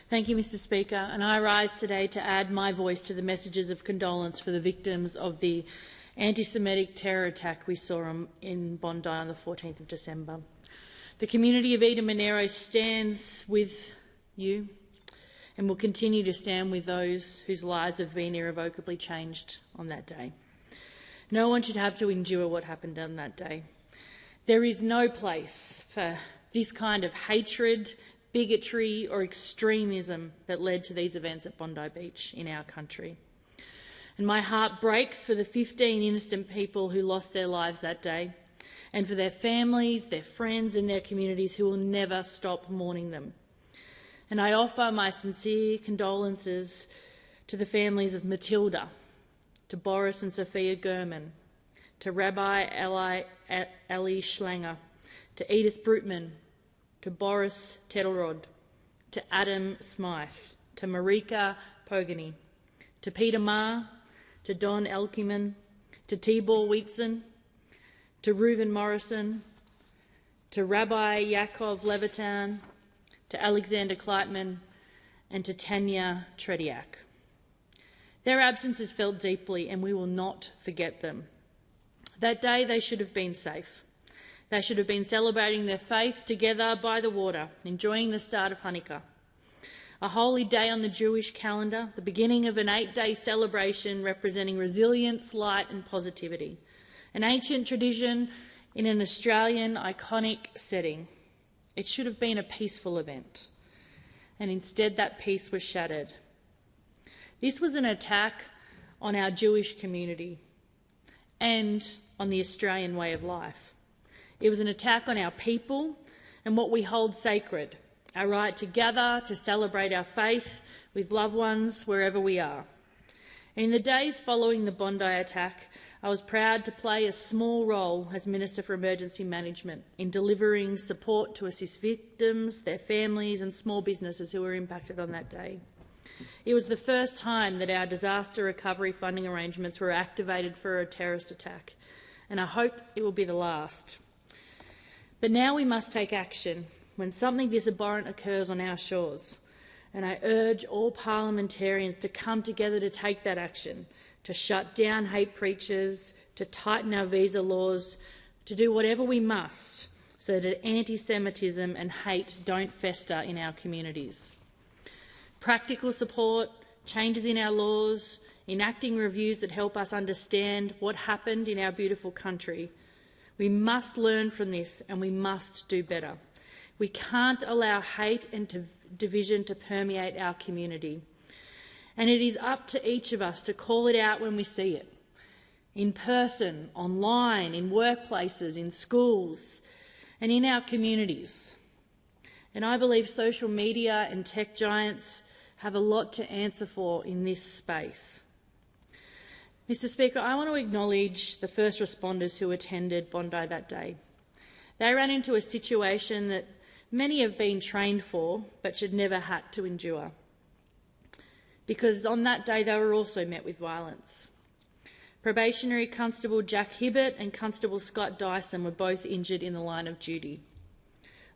Thank you, Mr Speaker, and I rise today to add my voice to the messages of condolence for the victims of the anti-Semitic terror attack we saw in Bondi on the 14th of December. The community of Eden Monero stands with you and will continue to stand with those whose lives have been irrevocably changed on that day. No one should have to endure what happened on that day. There is no place for this kind of hatred, bigotry or extremism that led to these events at Bondi Beach in our country. And my heart breaks for the 15 innocent people who lost their lives that day, and for their families, their friends and their communities who will never stop mourning them. And I offer my sincere condolences to the families of Matilda, to Boris and Sophia Gurman, to Rabbi Eli Schlanger, to Edith Brutman, to Boris Tedelrod, to Adam Smythe, to Marika Pogany, to Peter Marr, to Don Elkiman, to Tibor Wheatson, to Reuven Morrison, to Rabbi Yaakov Levitan, to Alexander Kleitman, and to Tanya Trediak. Their absence is felt deeply, and we will not forget them. That day they should have been safe. They should have been celebrating their faith together by the water, enjoying the start of Hanukkah. A holy day on the Jewish calendar, the beginning of an 8-day celebration representing resilience, light and positivity. An ancient tradition in an Australian iconic setting. It should have been a peaceful event, and instead that peace was shattered. This was an attack on our Jewish community and on the Australian way of life. It was an attack on our people and what we hold sacred, our right to gather, to celebrate our faith with loved ones wherever we are. And in the days following the Bondi attack, I was proud to play a small role as Minister for Emergency Management in delivering support to assist victims, their families and small businesses who were impacted on that day. It was the first time that our disaster recovery funding arrangements were activated for a terrorist attack, and I hope it will be the last. But now we must take action when something this abhorrent occurs on our shores, and I urge all parliamentarians to come together to take that action, to shut down hate preachers, to tighten our visa laws, to do whatever we must so that anti-Semitism and hate don't fester in our communities. Practical support, changes in our laws, enacting reviews that help us understand what happened in our beautiful country. We must learn from this and we must do better. We can't allow hate and division to permeate our community. And it is up to each of us to call it out when we see it, in person, online, in workplaces, in schools, and in our communities. And I believe social media and tech giants have a lot to answer for in this space. Mr Speaker, I want to acknowledge the first responders who attended Bondi that day. They ran into a situation that many have been trained for but should never had to endure, because on that day they were also met with violence. Probationary Constable Jack Hibbert and Constable Scott Dyson were both injured in the line of duty.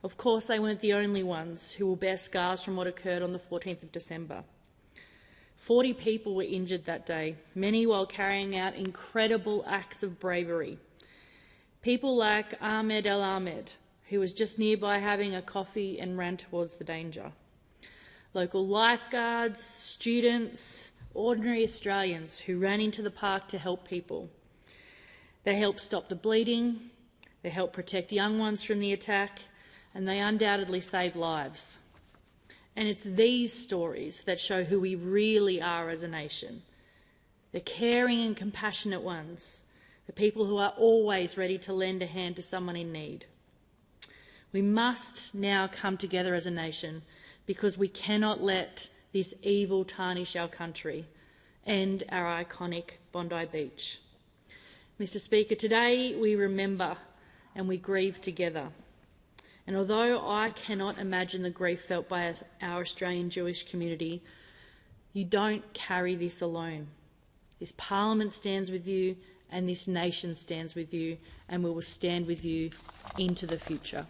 Of course, they weren't the only ones who will bear scars from what occurred on the 14th of December. 40 people were injured that day, many while carrying out incredible acts of bravery. People like Ahmed El Ahmed, who was just nearby having a coffee and ran towards the danger. Local lifeguards, students, ordinary Australians who ran into the park to help people. They helped stop the bleeding, they helped protect young ones from the attack, and they undoubtedly saved lives. And it's these stories that show who we really are as a nation. The caring and compassionate ones, the people who are always ready to lend a hand to someone in need. We must now come together as a nation because we cannot let this evil tarnish our country and our iconic Bondi Beach. Mr Speaker, today we remember and we grieve together. And although I cannot imagine the grief felt by our Australian Jewish community, you don't carry this alone. This Parliament stands with you and this nation stands with you, and we will stand with you into the future.